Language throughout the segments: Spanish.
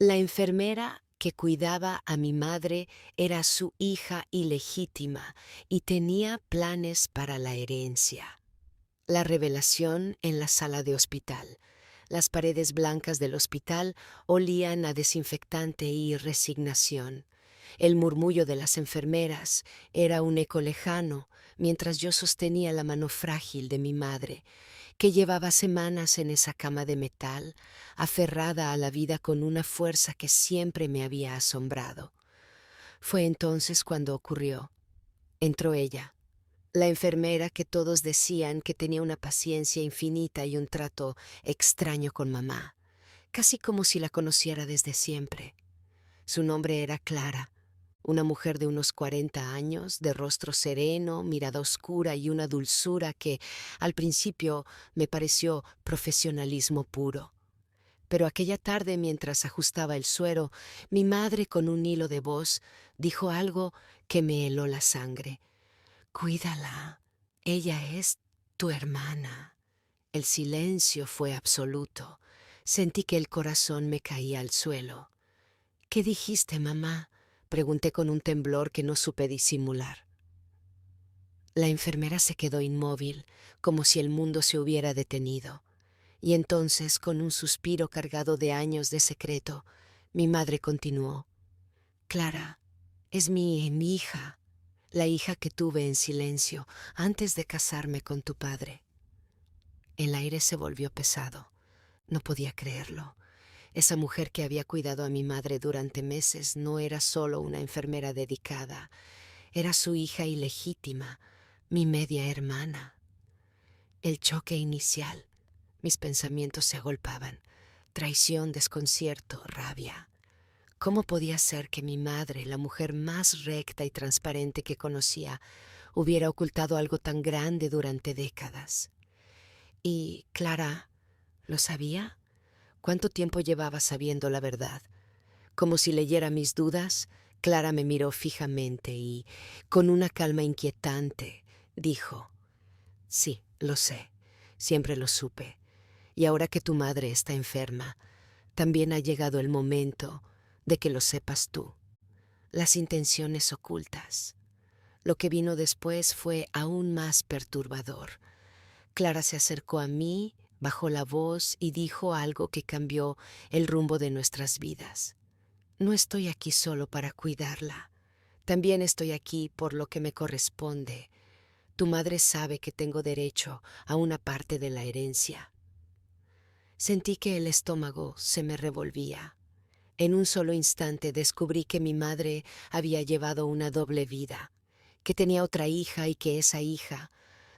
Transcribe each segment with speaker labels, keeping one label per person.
Speaker 1: La enfermera que cuidaba a mi madre era su hija ilegítima y tenía planes para la herencia. La revelación en la sala de hospital. Las paredes blancas del hospital olían a desinfectante y resignación. El murmullo de las enfermeras era un eco lejano mientras yo sostenía la mano frágil de mi madre, que llevaba semanas en esa cama de metal, aferrada a la vida con una fuerza que siempre me había asombrado. Fue entonces cuando ocurrió. Entró ella, la enfermera que todos decían que tenía una paciencia infinita y un trato extraño con mamá, casi como si la conociera desde siempre. Su nombre era Clara, una mujer de unos 40 años, de rostro sereno, mirada oscura y una dulzura que, al principio, me pareció profesionalismo puro. Pero aquella tarde, mientras ajustaba el suero, mi madre, con un hilo de voz, dijo algo que me heló la sangre. «Cuídala. Ella es tu hermana». El silencio fue absoluto. Sentí que el corazón me caía al suelo. «¿Qué dijiste, mamá?», pregunté con un temblor que no supe disimular. La enfermera se quedó inmóvil, como si el mundo se hubiera detenido. Y entonces, con un suspiro cargado de años de secreto, mi madre continuó. «Clara, es mi hija, la hija que tuve en silencio antes de casarme con tu padre». El aire se volvió pesado. No podía creerlo. Esa mujer que había cuidado a mi madre durante meses no era solo una enfermera dedicada, era su hija ilegítima, mi media hermana. El choque inicial. Mis pensamientos se agolpaban. Traición, desconcierto, rabia. ¿Cómo podía ser que mi madre, la mujer más recta y transparente que conocía, hubiera ocultado algo tan grande durante décadas? ¿Y Clara lo sabía? ¿Cuánto tiempo llevaba sabiendo la verdad? Como si leyera mis dudas, Clara me miró fijamente y, con una calma inquietante, dijo: «Sí, lo sé, siempre lo supe. Y ahora que tu madre está enferma, también ha llegado el momento de que lo sepas tú. Las intenciones ocultas». Lo que vino después fue aún más perturbador. Clara se acercó a mí, bajó la voz y dijo algo que cambió el rumbo de nuestras vidas. «No estoy aquí solo para cuidarla. También estoy aquí por lo que me corresponde. Tu madre sabe que tengo derecho a una parte de la herencia». Sentí que el estómago se me revolvía. En un solo instante descubrí que mi madre había llevado una doble vida, que tenía otra hija y que esa hija,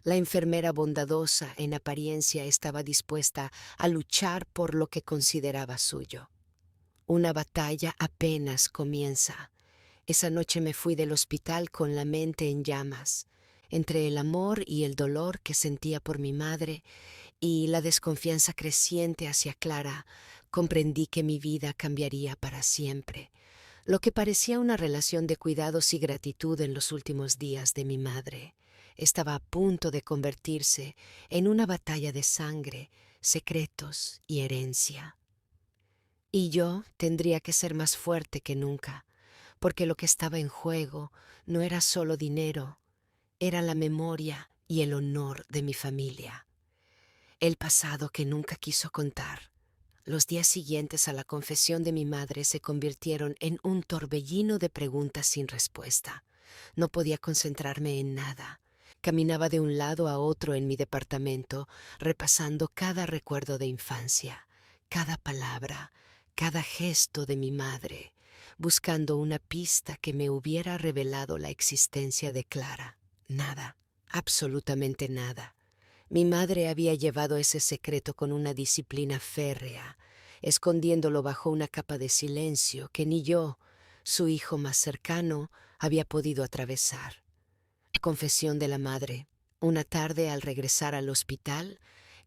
Speaker 1: la enfermera bondadosa en apariencia, estaba dispuesta a luchar por lo que consideraba suyo. Una batalla apenas comienza. Esa noche me fui del hospital con la mente en llamas, entre el amor y el dolor que sentía por mi madre y la desconfianza creciente hacia Clara. Comprendí que mi vida cambiaría para siempre. Lo que parecía una relación de cuidados y gratitud en los últimos días de mi madre estaba a punto de convertirse en una batalla de sangre, secretos y herencia. Y yo tendría que ser más fuerte que nunca, porque lo que estaba en juego no era solo dinero, era la memoria y el honor de mi familia. El pasado que nunca quiso contar. Los días siguientes a la confesión de mi madre se convirtieron en un torbellino de preguntas sin respuesta. No podía concentrarme en nada. Caminaba de un lado a otro en mi departamento, repasando cada recuerdo de infancia, cada palabra, cada gesto de mi madre, buscando una pista que me hubiera revelado la existencia de Clara. Nada, absolutamente nada. Mi madre había llevado ese secreto con una disciplina férrea, escondiéndolo bajo una capa de silencio que ni yo, su hijo más cercano, había podido atravesar. Confesión de la madre. Una tarde, al regresar al hospital,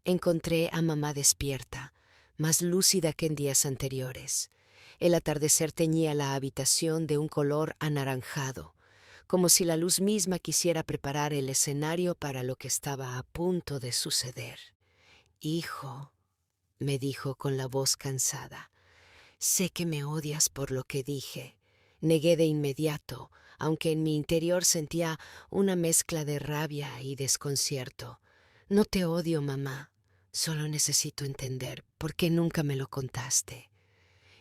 Speaker 1: encontré a mamá despierta, más lúcida que en días anteriores. El atardecer teñía la habitación de un color anaranjado, como si la luz misma quisiera preparar el escenario para lo que estaba a punto de suceder. «Hijo», me dijo con la voz cansada, Sé que me odias por lo que dije. Negué de inmediato, aunque en mi interior sentía una mezcla de rabia y desconcierto. No te odio, mamá. Solo necesito entender por qué nunca me lo contaste.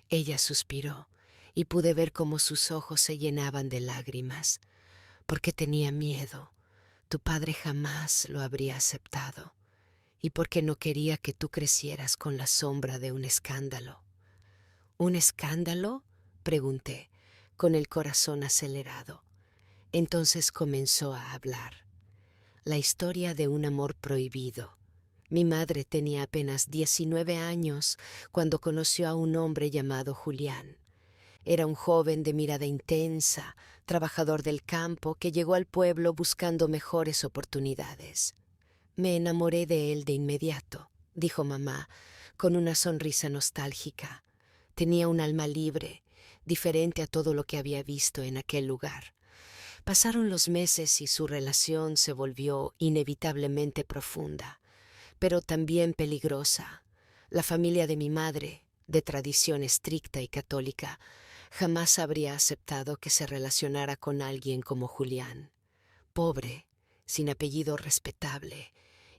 Speaker 1: Ella suspiró y pude ver cómo sus ojos se llenaban de lágrimas. Porque tenía miedo. Tu padre jamás lo habría aceptado. Y porque no quería que tú crecieras con la sombra de un escándalo. ¿Un escándalo?, pregunté, con el corazón acelerado. Entonces comenzó a hablar. La historia de un amor prohibido. Mi madre tenía apenas 19 años cuando conoció a un hombre llamado Julián. Era un joven de mirada intensa, trabajador del campo, que llegó al pueblo buscando mejores oportunidades. Me enamoré de él de inmediato, dijo mamá, con una sonrisa nostálgica. Tenía un alma libre, diferente a todo lo que había visto en aquel lugar. Pasaron los meses y su relación se volvió inevitablemente profunda, pero también peligrosa. La familia de mi madre, de tradición estricta y católica, jamás habría aceptado que se relacionara con alguien como Julián. Pobre, sin apellido respetable,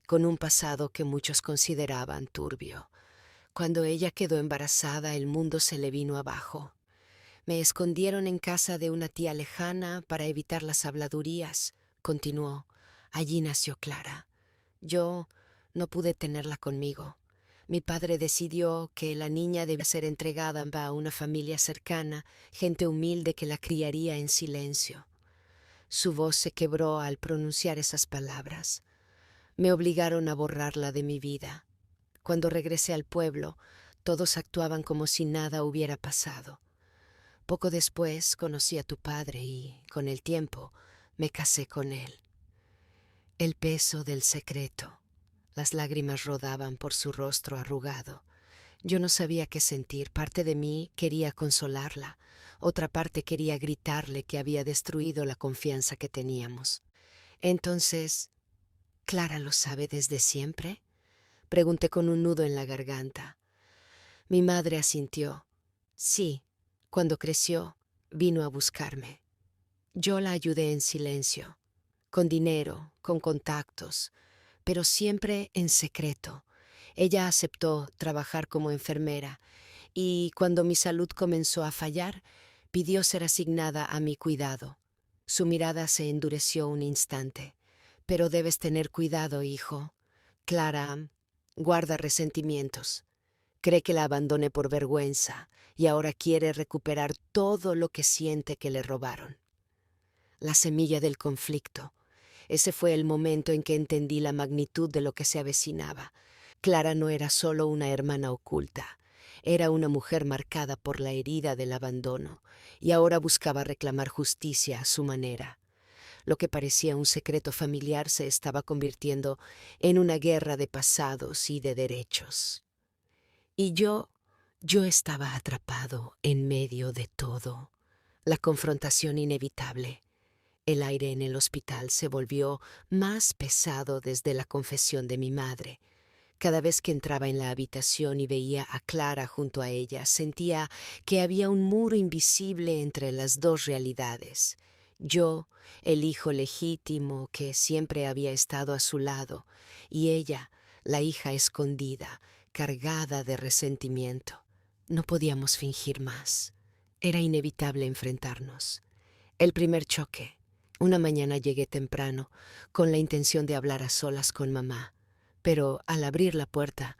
Speaker 1: con un pasado que muchos consideraban turbio. Cuando ella quedó embarazada, el mundo se le vino abajo. Me escondieron en casa de una tía lejana para evitar las habladurías, continuó. Allí nació Clara. Yo no pude tenerla conmigo. Mi padre decidió que la niña debía ser entregada a una familia cercana, gente humilde que la criaría en silencio. Su voz se quebró al pronunciar esas palabras. Me obligaron a borrarla de mi vida. Cuando regresé al pueblo, todos actuaban como si nada hubiera pasado. Poco después conocí a tu padre y, con el tiempo, me casé con él. El peso del secreto. Las lágrimas rodaban por su rostro arrugado. Yo no sabía qué sentir. Parte de mí quería consolarla. Otra parte quería gritarle que había destruido la confianza que teníamos. Entonces, ¿Clara lo sabe desde siempre?, pregunté con un nudo en la garganta. Mi madre asintió. Sí, cuando creció, vino a buscarme. Yo la ayudé en silencio, con dinero, con contactos, pero siempre en secreto. Ella aceptó trabajar como enfermera y cuando mi salud comenzó a fallar, pidió ser asignada a mi cuidado. Su mirada se endureció un instante. Pero debes tener cuidado, hijo. Clara guarda resentimientos. Cree que la abandoné por vergüenza y ahora quiere recuperar todo lo que siente que le robaron. La semilla del conflicto. Ese fue el momento en que entendí la magnitud de lo que se avecinaba. Clara no era solo una hermana oculta, era una mujer marcada por la herida del abandono y ahora buscaba reclamar justicia a su manera. Lo que parecía un secreto familiar se estaba convirtiendo en una guerra de pasados y de derechos. Y yo estaba atrapado en medio de todo. La confrontación inevitable. El aire en el hospital se volvió más pesado desde la confesión de mi madre. Cada vez que entraba en la habitación y veía a Clara junto a ella, sentía que había un muro invisible entre las dos realidades. Yo, el hijo legítimo que siempre había estado a su lado, y ella, la hija escondida, cargada de resentimiento. No podíamos fingir más. Era inevitable enfrentarnos. El primer choque. Una mañana llegué temprano, con la intención de hablar a solas con mamá. Pero al abrir la puerta,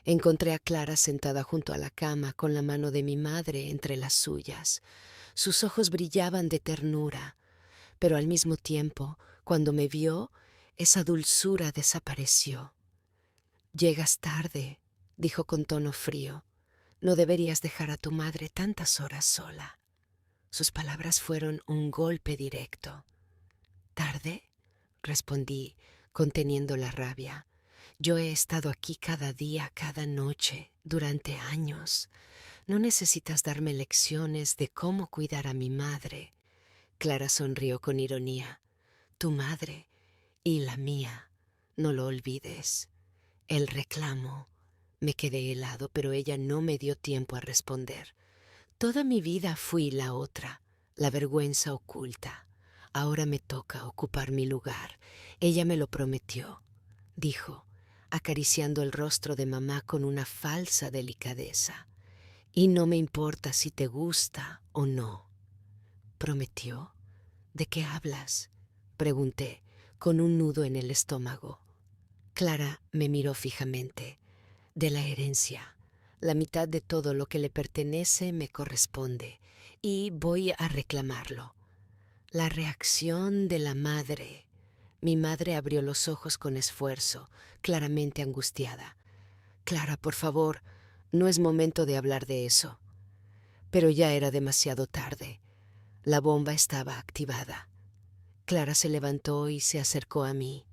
Speaker 1: encontré a Clara sentada junto a la cama con la mano de mi madre entre las suyas. Sus ojos brillaban de ternura, pero al mismo tiempo, cuando me vio, esa dulzura desapareció. «Llegas tarde», dijo con tono frío. «No deberías dejar a tu madre tantas horas sola». Sus palabras fueron un golpe directo. «¿Tarde?», respondí, conteniendo la rabia. «Yo he estado aquí cada día, cada noche, durante años. No necesitas darme lecciones de cómo cuidar a mi madre». Clara sonrió con ironía. «Tu madre y la mía, no lo olvides. El reclamo Me quedé helado, pero ella no me dio tiempo a responder. Toda mi vida fui la otra, la vergüenza oculta. Ahora me toca ocupar mi lugar. Ella me lo prometió, dijo, acariciando el rostro de mamá con una falsa delicadeza. Y no me importa si te gusta o no. ¿Prometió? ¿De qué hablas? Pregunté, con un nudo en el estómago. Clara me miró fijamente. De la herencia. La mitad de todo lo que le pertenece me corresponde y voy a reclamarlo. La reacción de la madre. Mi madre abrió los ojos con esfuerzo, claramente angustiada. Clara, por favor, no es momento de hablar de eso. Pero ya era demasiado tarde. La bomba estaba activada. Clara se levantó y se acercó a mí.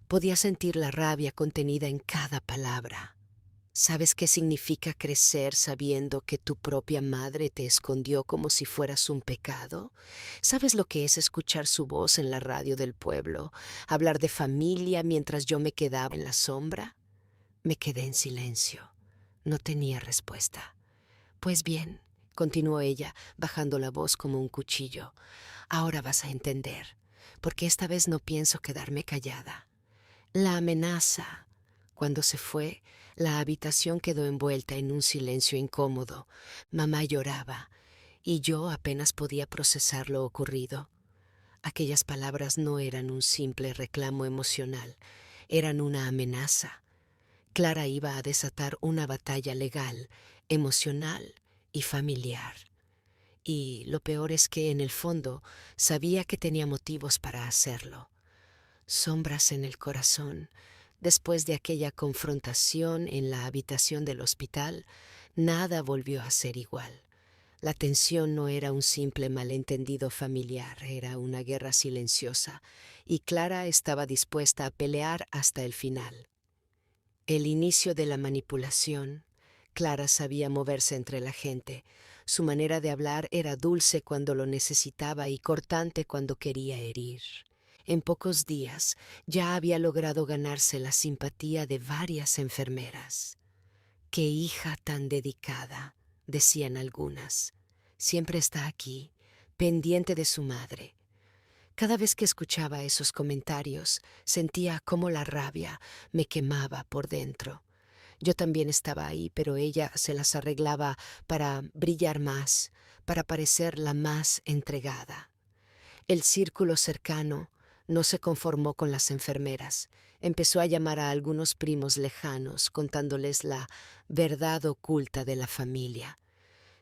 Speaker 1: Podía sentir la rabia contenida en cada palabra. ¿Sabes qué significa crecer sabiendo que tu propia madre te escondió como si fueras un pecado? ¿Sabes lo que es escuchar su voz en la radio del pueblo, hablar de familia mientras yo me quedaba en la sombra? Me quedé en silencio. No tenía respuesta. Pues bien, continuó ella, bajando la voz como un cuchillo, ahora vas a entender, porque esta vez no pienso quedarme callada. La amenaza. Cuando se fue, la habitación quedó envuelta en un silencio incómodo. Mamá lloraba, y yo apenas podía procesar lo ocurrido. Aquellas palabras no eran un simple reclamo emocional, eran una amenaza. Clara iba a desatar una batalla legal, emocional y familiar. Y lo peor es que, en el fondo, sabía que tenía motivos para hacerlo. Sombras en el corazón. Después de aquella confrontación en la habitación del hospital, nada volvió a ser igual. La tensión no era un simple malentendido familiar, era una guerra silenciosa, y Clara estaba dispuesta a pelear hasta el final. El inicio de la manipulación. Clara sabía moverse entre la gente. Su manera de hablar era dulce cuando lo necesitaba y cortante cuando quería herir. En pocos días ya había logrado ganarse la simpatía de varias enfermeras. «Qué hija tan dedicada», decían algunas. «Siempre está aquí, pendiente de su madre». Cada vez que escuchaba esos comentarios, sentía cómo la rabia me quemaba por dentro. Yo también estaba ahí, pero ella se las arreglaba para brillar más, para parecer la más entregada. El círculo cercano no se conformó con las enfermeras. Empezó a llamar a algunos primos lejanos, contándoles la verdad oculta de la familia.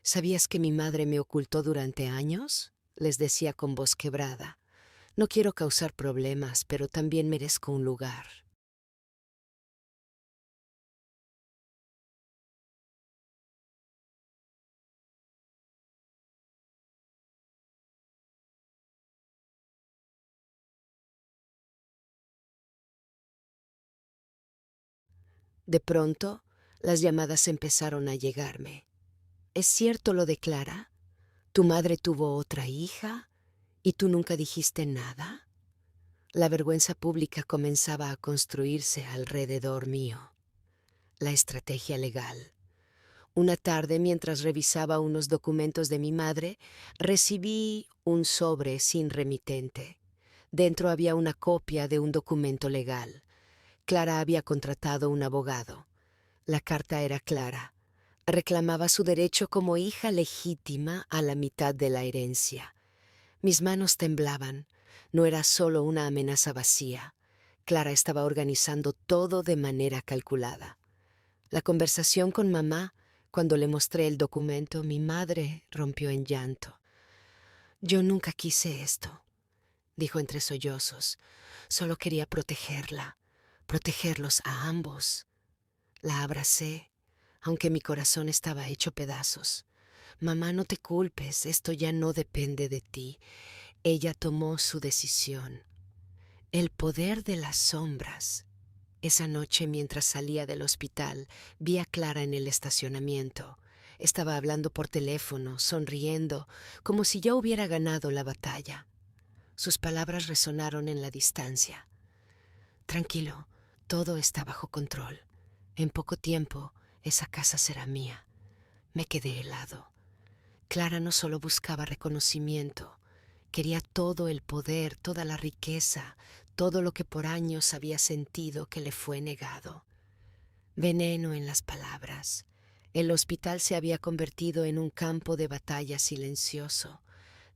Speaker 1: «¿Sabías que mi madre me ocultó durante años?», les decía con voz quebrada. «No quiero causar problemas, pero también merezco un lugar». De pronto, las llamadas empezaron a llegarme. «¿Es cierto lo de Clara? ¿Tu madre tuvo otra hija y tú nunca dijiste nada?». La vergüenza pública comenzaba a construirse alrededor mío. La estrategia legal. Una tarde, mientras revisaba unos documentos de mi madre, recibí un sobre sin remitente. Dentro había una copia de un documento legal. Clara había contratado un abogado. La carta era clara. Reclamaba su derecho como hija legítima a la mitad de la herencia. Mis manos temblaban. No era solo una amenaza vacía. Clara estaba organizando todo de manera calculada. La conversación con mamá, cuando le mostré el documento, mi madre rompió en llanto. «Yo nunca quise esto», dijo entre sollozos. «Solo quería protegerla, protegerlos a ambos». La abracé, aunque mi corazón estaba hecho pedazos. «Mamá, no te culpes, esto ya no depende de ti». Ella tomó su decisión. El poder de las sombras. Esa noche, mientras salía del hospital, vi a Clara en el estacionamiento. Estaba hablando por teléfono, sonriendo, como si ya hubiera ganado la batalla. Sus palabras resonaron en la distancia. «Tranquilo, todo está bajo control. En poco tiempo esa casa será mía. Me quedé helado. Clara no solo buscaba reconocimiento, quería todo el poder, toda la riqueza, todo lo que por años había sentido que le fue negado. Veneno en las palabras. El hospital se había convertido en un campo de batalla silencioso.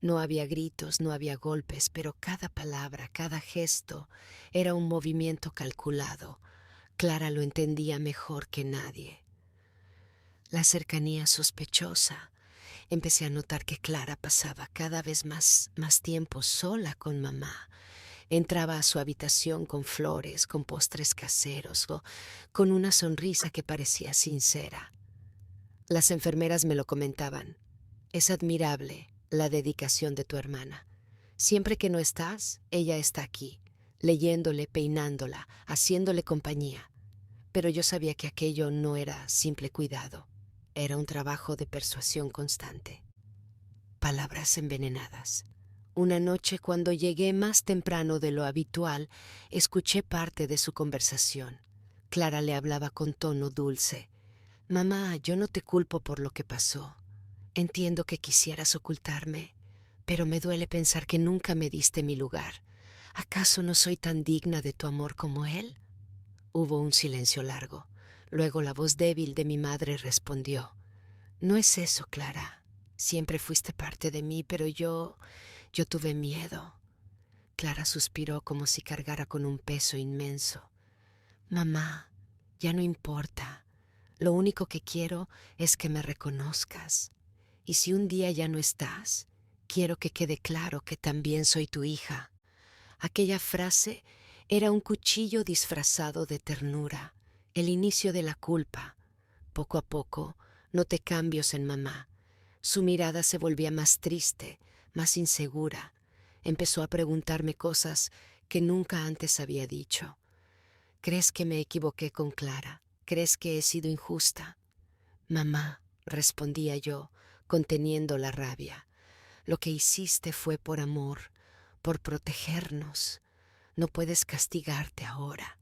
Speaker 1: No había gritos, no había golpes, pero cada palabra, cada gesto era un movimiento calculado. Clara lo entendía mejor que nadie. La cercanía sospechosa. Empecé a notar que Clara pasaba cada vez más tiempo sola con mamá. Entraba a su habitación con flores, con postres caseros, con una sonrisa que parecía sincera. Las enfermeras me lo comentaban. Es admirable la dedicación de tu hermana. Siempre que no estás, ella está aquí, leyéndole, peinándola, haciéndole compañía. Pero yo sabía que aquello no era simple cuidado. Era un trabajo de persuasión constante. Palabras envenenadas. Una noche, cuando llegué más temprano de lo habitual, escuché parte de su conversación. Clara le hablaba con tono dulce. Mamá, yo no te culpo por lo que pasó. Entiendo que quisieras ocultarme, pero me duele pensar que nunca me diste mi lugar. ¿Acaso no soy tan digna de tu amor como él? Hubo un silencio largo. Luego la voz débil de mi madre respondió. No es eso, Clara. Siempre fuiste parte de mí, pero yo tuve miedo. Clara suspiró como si cargara con un peso inmenso. Mamá, ya no importa. Lo único que quiero es que me reconozcas. Y si un día ya no estás, quiero que quede claro que también soy tu hija. Aquella frase era un cuchillo disfrazado de ternura, el inicio de la culpa. Poco a poco noté cambios en mamá. Su mirada se volvía más triste, más insegura. Empezó a preguntarme cosas que nunca antes había dicho. ¿Crees que me equivoqué con Clara? ¿Crees que he sido injusta? Mamá, respondía yo, conteniendo la rabia. Lo que hiciste fue por amor, por protegernos. No puedes castigarte ahora.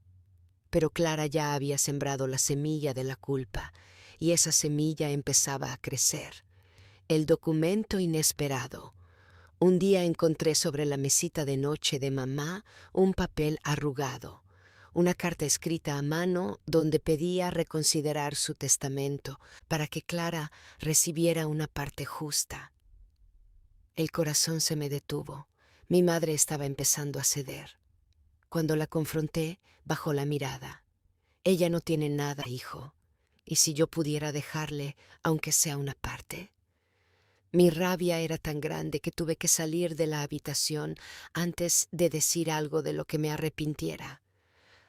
Speaker 1: Pero Clara ya había sembrado la semilla de la culpa, y esa semilla empezaba a crecer. El documento inesperado. Un día encontré sobre la mesita de noche de mamá un papel arrugado, una carta escrita a mano donde pedía reconsiderar su testamento para que Clara recibiera una parte justa. El corazón se me detuvo. Mi madre estaba empezando a ceder. Cuando la confronté, bajó la mirada. Ella no tiene nada, hijo. ¿Y si yo pudiera dejarle, aunque sea una parte? Mi rabia era tan grande que tuve que salir de la habitación antes de decir algo de lo que me arrepintiera.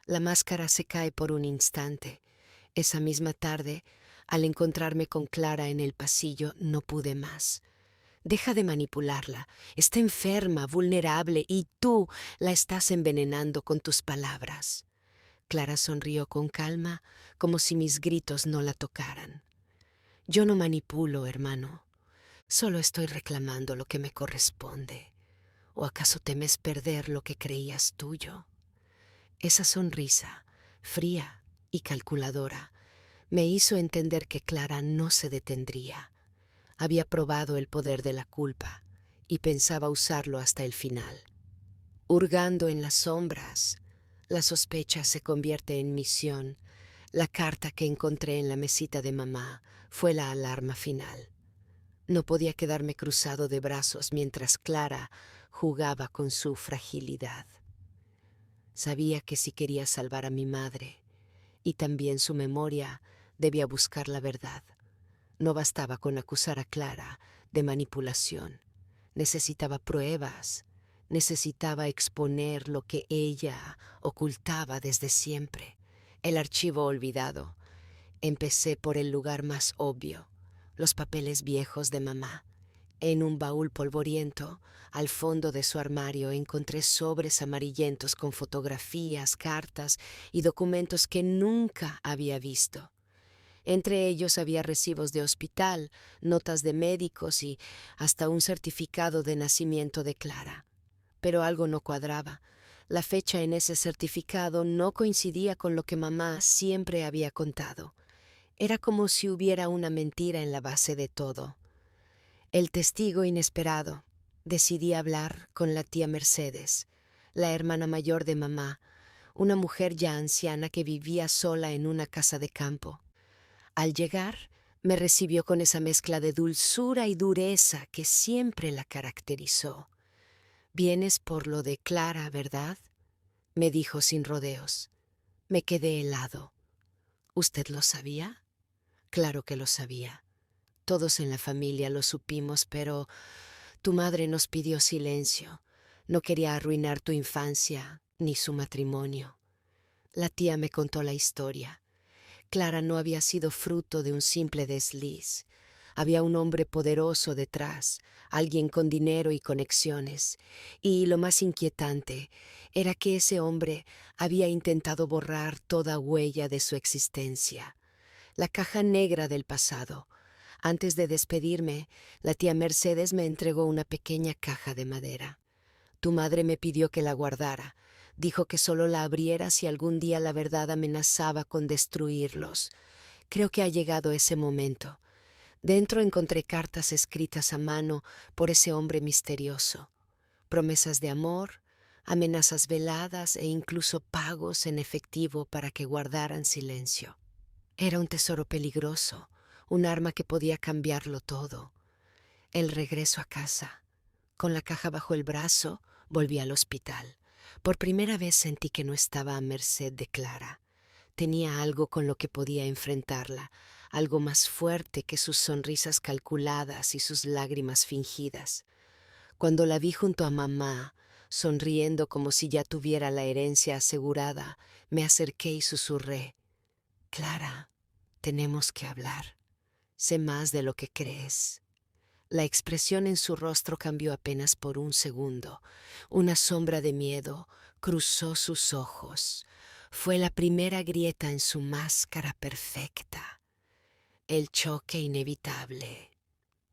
Speaker 1: La máscara se cae por un instante. Esa misma tarde, al encontrarme con Clara en el pasillo, no pude más. Deja de manipularla. Está enferma, vulnerable, y tú la estás envenenando con tus palabras. Clara sonrió con calma, como si mis gritos no la tocaran. Yo no manipulo, hermano. Solo estoy reclamando lo que me corresponde. ¿O acaso temes perder lo que creías tuyo? Esa sonrisa, fría y calculadora, me hizo entender que Clara no se detendría. Había probado el poder de la culpa y pensaba usarlo hasta el final. Hurgando en las sombras, la sospecha se convierte en misión. La carta que encontré en la mesita de mamá fue la alarma final. No podía quedarme cruzado de brazos mientras Clara jugaba con su fragilidad. Sabía que si quería salvar a mi madre y también su memoria, debía buscar la verdad. No bastaba con acusar a Clara de manipulación. Necesitaba pruebas. Necesitaba exponer lo que ella ocultaba desde siempre. El archivo olvidado. Empecé por el lugar más obvio, los papeles viejos de mamá. En un baúl polvoriento, al fondo de su armario, encontré sobres amarillentos con fotografías, cartas y documentos que nunca había visto. Entre ellos había recibos de hospital, notas de médicos y hasta un certificado de nacimiento de Clara. Pero algo no cuadraba. La fecha en ese certificado no coincidía con lo que mamá siempre había contado. Era como si hubiera una mentira en la base de todo. El testigo inesperado. Decidí hablar con la tía Mercedes, la hermana mayor de mamá, una mujer ya anciana que vivía sola en una casa de campo. Al llegar, me recibió con esa mezcla de dulzura y dureza que siempre la caracterizó. «Vienes por lo de Clara, ¿verdad?», me dijo sin rodeos. Me quedé helado. «¿Usted lo sabía?». Claro que lo sabía. Todos en la familia lo supimos, pero tu madre nos pidió silencio. No quería arruinar tu infancia ni su matrimonio. La tía me contó la historia. Clara no había sido fruto de un simple desliz. Había un hombre poderoso detrás, alguien con dinero y conexiones. Y lo más inquietante era que ese hombre había intentado borrar toda huella de su existencia. La caja negra del pasado. Antes de despedirme, la tía Mercedes me entregó una pequeña caja de madera. Tu madre me pidió que la guardara. Dijo que solo la abriera si algún día la verdad amenazaba con destruirlos. Creo que ha llegado ese momento. Dentro encontré cartas escritas a mano por ese hombre misterioso. Promesas de amor, amenazas veladas e incluso pagos en efectivo para que guardaran silencio. Era un tesoro peligroso, un arma que podía cambiarlo todo. El regreso a casa. Con la caja bajo el brazo, volví al hospital. Por primera vez sentí que no estaba a merced de Clara. Tenía algo con lo que podía enfrentarla, algo más fuerte que sus sonrisas calculadas y sus lágrimas fingidas. Cuando la vi junto a mamá, sonriendo como si ya tuviera la herencia asegurada, me acerqué y susurré: «Clara, tenemos que hablar. Sé más de lo que crees». La expresión en su rostro cambió apenas por un segundo. Una sombra de miedo cruzó sus ojos. Fue la primera grieta en su máscara perfecta. El choque inevitable.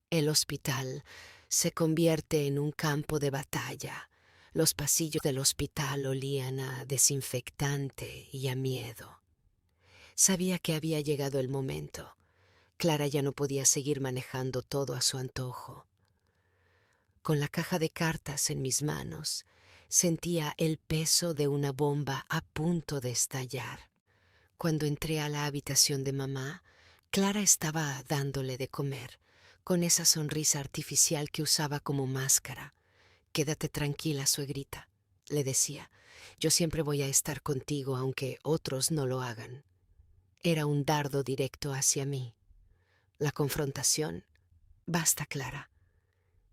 Speaker 1: El hospital se convierte en un campo de batalla. Los pasillos del hospital olían a desinfectante y a miedo. Sabía que había llegado el momento. Clara ya no podía seguir manejando todo a su antojo. Con la caja de cartas en mis manos, sentía el peso de una bomba a punto de estallar. Cuando entré a la habitación de mamá, Clara estaba dándole de comer, con esa sonrisa artificial que usaba como máscara. «Quédate tranquila, suegrita», le decía. «Yo siempre voy a estar contigo, aunque otros no lo hagan». Era un dardo directo hacia mí. La confrontación. «Basta, Clara».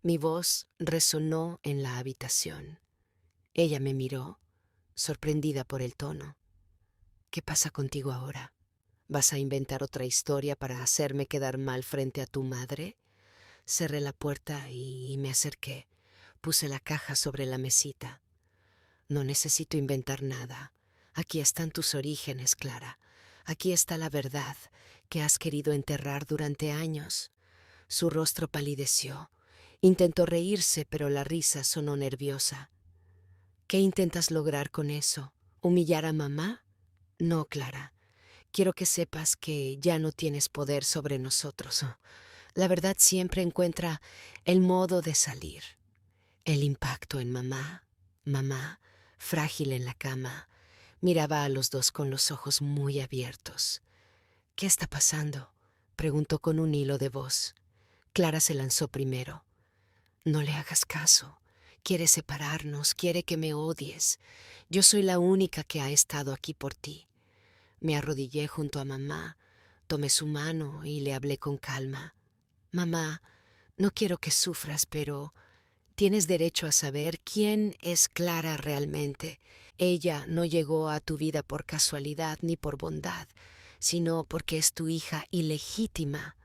Speaker 1: Mi voz resonó en la habitación. Ella me miró, sorprendida por el tono. «¿Qué pasa contigo ahora? ¿Vas a inventar otra historia para hacerme quedar mal frente a tu madre?». Cerré la puerta y me acerqué. Puse la caja sobre la mesita. «No necesito inventar nada. Aquí están tus orígenes, Clara. Aquí está la verdad que has querido enterrar durante años». Su rostro palideció. Intentó reírse, pero la risa sonó nerviosa. «¿Qué intentas lograr con eso? ¿Humillar a mamá?». «No, Clara. Quiero que sepas que ya no tienes poder sobre nosotros. La verdad siempre encuentra el modo de salir». El impacto en mamá, frágil en la cama, miraba a los dos con los ojos muy abiertos. «¿Qué está pasando?», preguntó con un hilo de voz. Clara se lanzó primero. «No le hagas caso. Quiere separarnos, quiere que me odies. Yo soy la única que ha estado aquí por ti». Me arrodillé junto a mamá, tomé su mano y le hablé con calma. «Mamá, no quiero que sufras, pero tienes derecho a saber quién es Clara realmente. Ella no llegó a tu vida por casualidad ni por bondad, sino porque es tu hija ilegítima».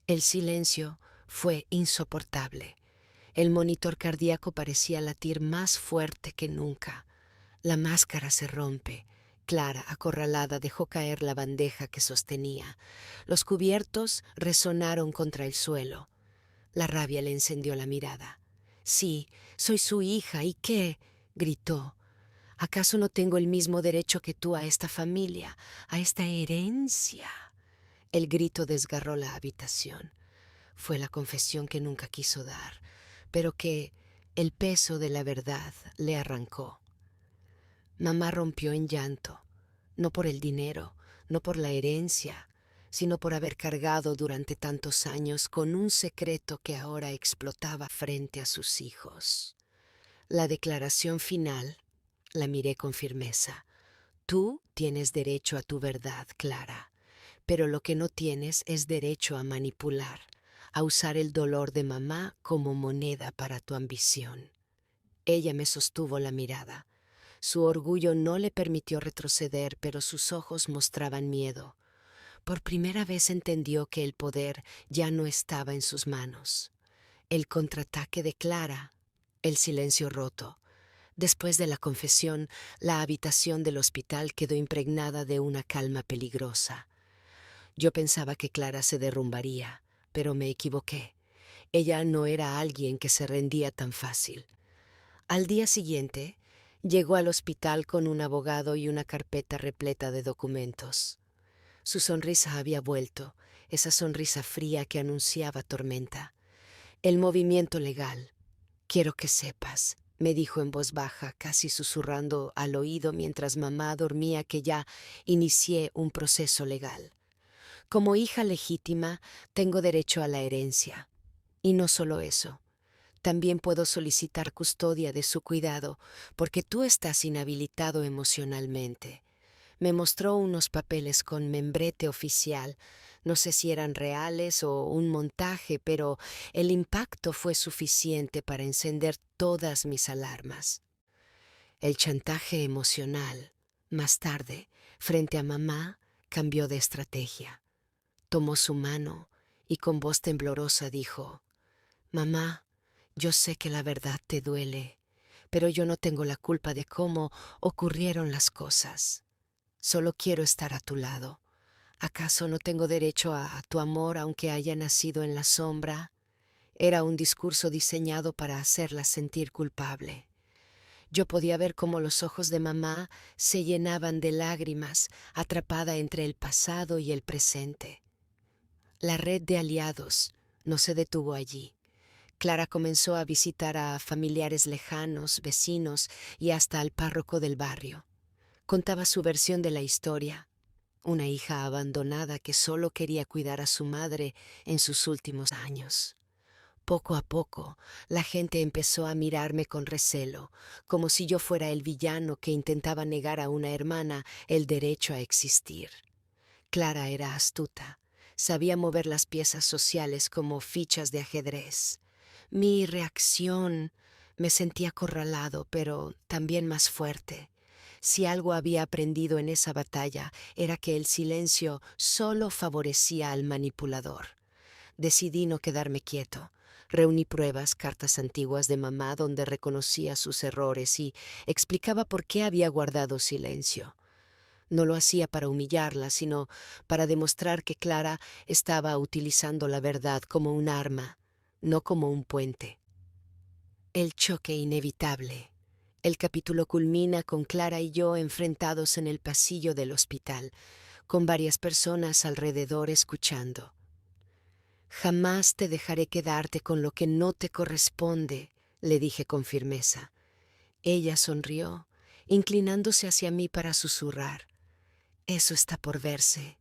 Speaker 1: El silencio fue insoportable. El monitor cardíaco parecía latir más fuerte que nunca. La máscara se rompe. Clara, acorralada, dejó caer la bandeja que sostenía. Los cubiertos resonaron contra el suelo. La rabia le encendió la mirada. «Sí, soy su hija, ¿y qué?», gritó. «¿Acaso no tengo el mismo derecho que tú a esta familia, a esta herencia?». El grito desgarró la habitación. Fue la confesión que nunca quiso dar, pero que el peso de la verdad le arrancó. Mamá rompió en llanto, no por el dinero, no por la herencia, sino por haber cargado durante tantos años con un secreto que ahora explotaba frente a sus hijos. La declaración final la miré con firmeza. Tú tienes derecho a tu verdad, Clara, pero lo que no tienes es derecho a manipular, a usar el dolor de mamá como moneda para tu ambición. Ella me sostuvo la mirada. Su orgullo no le permitió retroceder, pero sus ojos mostraban miedo. Por primera vez entendió que el poder ya no estaba en sus manos. El contraataque de Clara, el silencio roto. Después de la confesión, la habitación del hospital quedó impregnada de una calma peligrosa. Yo pensaba que Clara se derrumbaría, pero me equivoqué. Ella no era alguien que se rendía tan fácil. Al día siguiente, llegó al hospital con un abogado y una carpeta repleta de documentos. Su sonrisa había vuelto, esa sonrisa fría que anunciaba tormenta. El movimiento legal. Quiero que sepas, me dijo en voz baja, casi susurrando al oído mientras mamá dormía, que ya inicié un proceso legal. Como hija legítima, tengo derecho a la herencia. Y no solo eso. También puedo solicitar custodia de su cuidado, porque tú estás inhabilitado emocionalmente. Me mostró unos papeles con membrete oficial. No sé si eran reales o un montaje, pero el impacto fue suficiente para encender todas mis alarmas. El chantaje emocional, más tarde, frente a mamá, cambió de estrategia. Tomó su mano y con voz temblorosa dijo: «Mamá, yo sé que la verdad te duele, pero yo no tengo la culpa de cómo ocurrieron las cosas. Solo quiero estar a tu lado. ¿Acaso no tengo derecho a tu amor aunque haya nacido en la sombra?» Era un discurso diseñado para hacerla sentir culpable. Yo podía ver cómo los ojos de mamá se llenaban de lágrimas, atrapada entre el pasado y el presente. La red de aliados no se detuvo allí. Clara comenzó a visitar a familiares lejanos, vecinos y hasta al párroco del barrio. Contaba su versión de la historia. Una hija abandonada que solo quería cuidar a su madre en sus últimos años. Poco a poco, la gente empezó a mirarme con recelo, como si yo fuera el villano que intentaba negar a una hermana el derecho a existir. Clara era astuta. Sabía mover las piezas sociales como fichas de ajedrez. Mi reacción, me sentía acorralado, pero también más fuerte. Si algo había aprendido en esa batalla, era que el silencio solo favorecía al manipulador. Decidí no quedarme quieto. Reuní pruebas, cartas antiguas de mamá donde reconocía sus errores y explicaba por qué había guardado silencio. No lo hacía para humillarla, sino para demostrar que Clara estaba utilizando la verdad como un arma, no como un puente. El choque inevitable. El capítulo culmina con Clara y yo enfrentados en el pasillo del hospital, con varias personas alrededor escuchando. «Jamás te dejaré quedarte con lo que no te corresponde», le dije con firmeza. Ella sonrió, inclinándose hacia mí para susurrar: «Eso está por verse.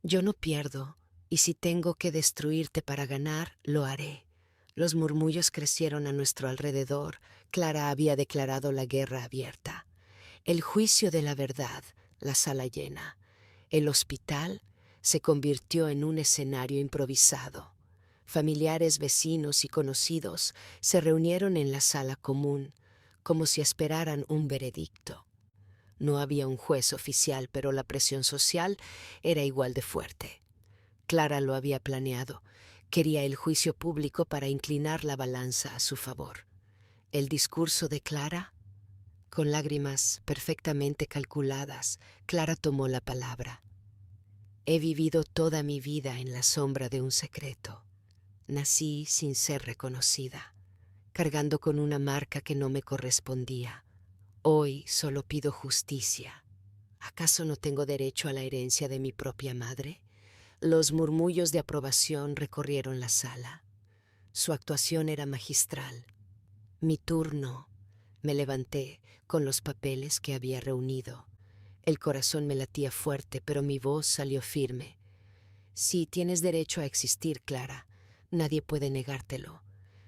Speaker 1: Yo no pierdo, y si tengo que destruirte para ganar, lo haré». Los murmullos crecieron a nuestro alrededor. Clara había declarado la guerra abierta. El juicio de la verdad, la sala llena. El hospital se convirtió en un escenario improvisado. Familiares, vecinos y conocidos se reunieron en la sala común, como si esperaran un veredicto. No había un juez oficial, pero la presión social era igual de fuerte. Clara lo había planeado. Quería el juicio público para inclinar la balanza a su favor. El discurso de Clara, con lágrimas perfectamente calculadas, Clara tomó la palabra. «He vivido toda mi vida en la sombra de un secreto. Nací sin ser reconocida, cargando con una marca que no me correspondía. Hoy solo pido justicia. ¿Acaso no tengo derecho a la herencia de mi propia madre? Los murmullos de aprobación recorrieron la sala. Su actuación era magistral. Mi turno. Me levanté con los papeles que había reunido. El corazón me latía fuerte, pero mi voz salió firme. Sí, tienes derecho a existir, Clara. Nadie puede negártelo.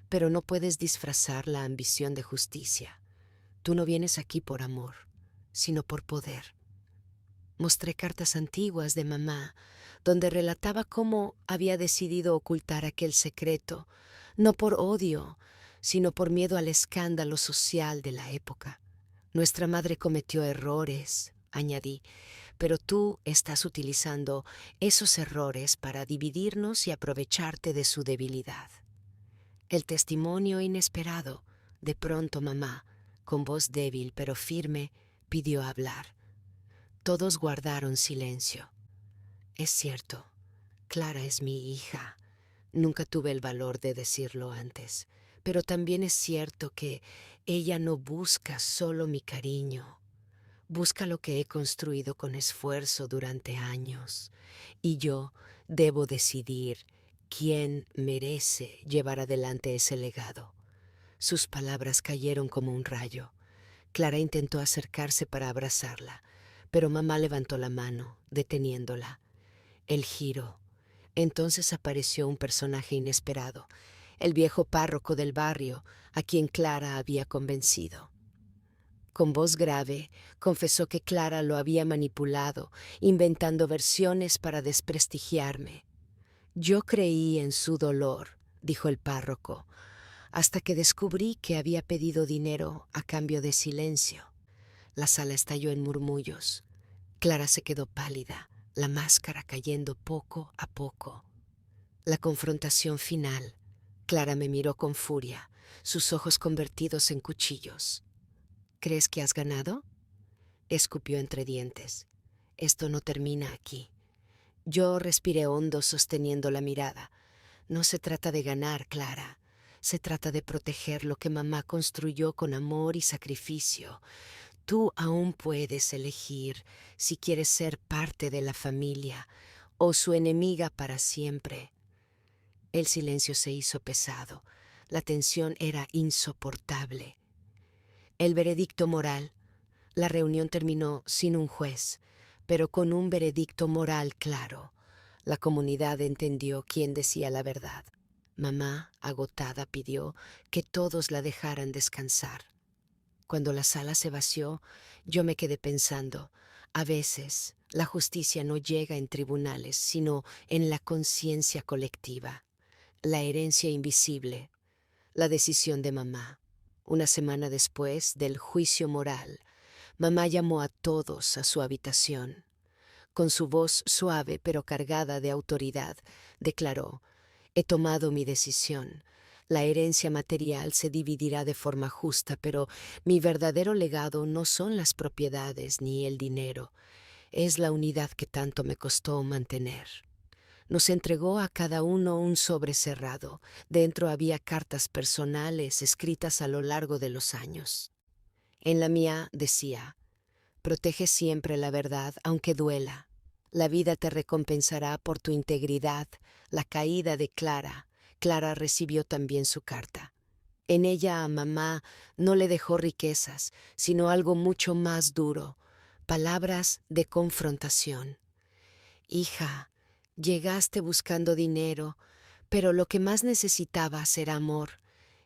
Speaker 1: Pero no puedes disfrazar la ambición de justicia. Tú no vienes aquí por amor, sino por poder. Mostré cartas antiguas de mamá, donde relataba cómo había decidido ocultar aquel secreto, no por odio, sino por miedo al escándalo social de la época. Nuestra madre cometió errores, añadí, pero tú estás utilizando esos errores para dividirnos y aprovecharte de su debilidad. El testimonio inesperado. De pronto mamá, con voz débil pero firme, pidió hablar. Todos guardaron silencio. Es cierto, Clara es mi hija. Nunca tuve el valor de decirlo antes, pero también es cierto que ella no busca solo mi cariño. Busca lo que he construido con esfuerzo durante años, y yo debo decidir quién merece llevar adelante ese legado. Sus palabras cayeron como un rayo. Clara intentó acercarse para abrazarla, pero mamá levantó la mano, deteniéndola. El giro. Entonces apareció un personaje inesperado, el viejo párroco del barrio, a quien Clara había convencido. Con voz grave, confesó que Clara lo había manipulado, inventando versiones para desprestigiarme. Yo creí en su dolor, dijo el párroco, hasta que descubrí que había pedido dinero a cambio de silencio. La sala estalló en murmullos. Clara se quedó pálida, la máscara cayendo poco a poco. La confrontación final. Clara me miró con furia, sus ojos convertidos en cuchillos. ¿Crees que has ganado? Escupió entre dientes. Esto no termina aquí. Yo respiré hondo sosteniendo la mirada. No se trata de ganar, Clara. Se trata de proteger lo que mamá construyó con amor y sacrificio. Tú aún puedes elegir si quieres ser parte de la familia o su enemiga para siempre. El silencio se hizo pesado. La tensión era insoportable. El veredicto moral. La reunión terminó sin un juez, pero con un veredicto moral claro. La comunidad entendió quién decía la verdad. Mamá, agotada, pidió que todos la dejaran descansar. Cuando la sala se vació, yo me quedé pensando, a veces la justicia no llega en tribunales, sino en la conciencia colectiva. La herencia invisible, la decisión de mamá. Una semana después del juicio moral, mamá llamó a todos a su habitación. Con su voz suave pero cargada de autoridad, declaró: «He tomado mi decisión. La herencia material se dividirá de forma justa, pero mi verdadero legado no son las propiedades ni el dinero. Es la unidad que tanto me costó mantener». Nos entregó a cada uno un sobre cerrado. Dentro había cartas personales escritas a lo largo de los años. En la mía decía: «Protege siempre la verdad, aunque duela. La vida te recompensará por tu integridad». La caída de Clara. Clara recibió también su carta. En ella a mamá no le dejó riquezas, sino algo mucho más duro, palabras de confrontación. «Hija, llegaste buscando dinero, pero lo que más necesitabas era amor.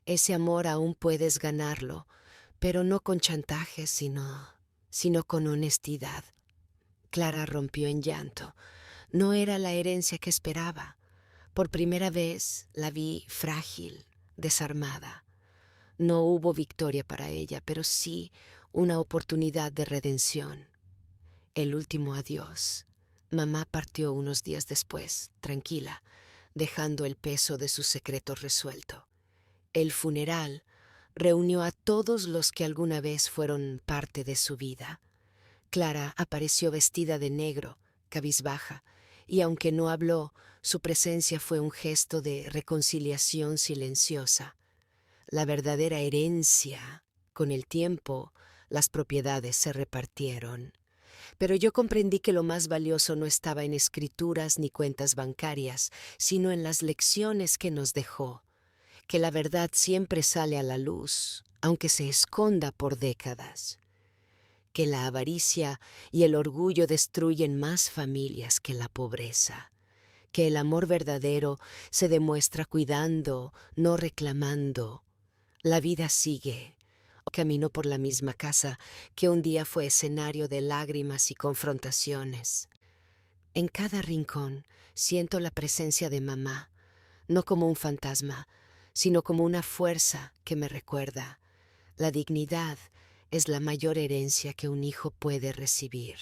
Speaker 1: Ese amor aún puedes ganarlo, pero no con chantaje, sino con honestidad». Clara rompió en llanto. No era la herencia que esperaba. Por primera vez la vi frágil, desarmada. No hubo victoria para ella, pero sí una oportunidad de redención. El último adiós. Mamá partió unos días después, tranquila, dejando el peso de su secreto resuelto. El funeral reunió a todos los que alguna vez fueron parte de su vida. Clara apareció vestida de negro, cabizbaja, y aunque no habló, su presencia fue un gesto de reconciliación silenciosa. La verdadera herencia. Con el tiempo, las propiedades se repartieron. Pero yo comprendí que lo más valioso no estaba en escrituras ni cuentas bancarias, sino en las lecciones que nos dejó, que la verdad siempre sale a la luz, aunque se esconda por décadas, que la avaricia y el orgullo destruyen más familias que la pobreza, que el amor verdadero se demuestra cuidando, no reclamando. La vida sigue. Camino por la misma casa que un día fue escenario de lágrimas y confrontaciones. En cada rincón siento la presencia de mamá, no como un fantasma, sino como una fuerza que me recuerda: la dignidad es la mayor herencia que un hijo puede recibir.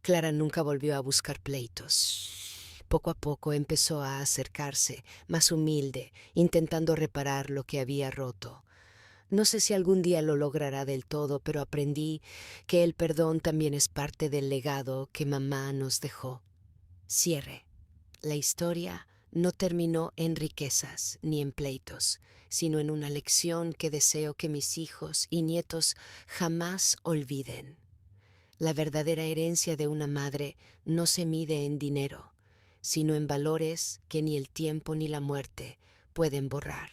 Speaker 1: Clara nunca volvió a buscar pleitos. Poco a poco empezó a acercarse, más humilde, intentando reparar lo que había roto. No sé si algún día lo logrará del todo, pero aprendí que el perdón también es parte del legado que mamá nos dejó. Cierre. La historia no terminó en riquezas ni en pleitos, sino en una lección que deseo que mis hijos y nietos jamás olviden. La verdadera herencia de una madre no se mide en dinero, sino en valores que ni el tiempo ni la muerte pueden borrar.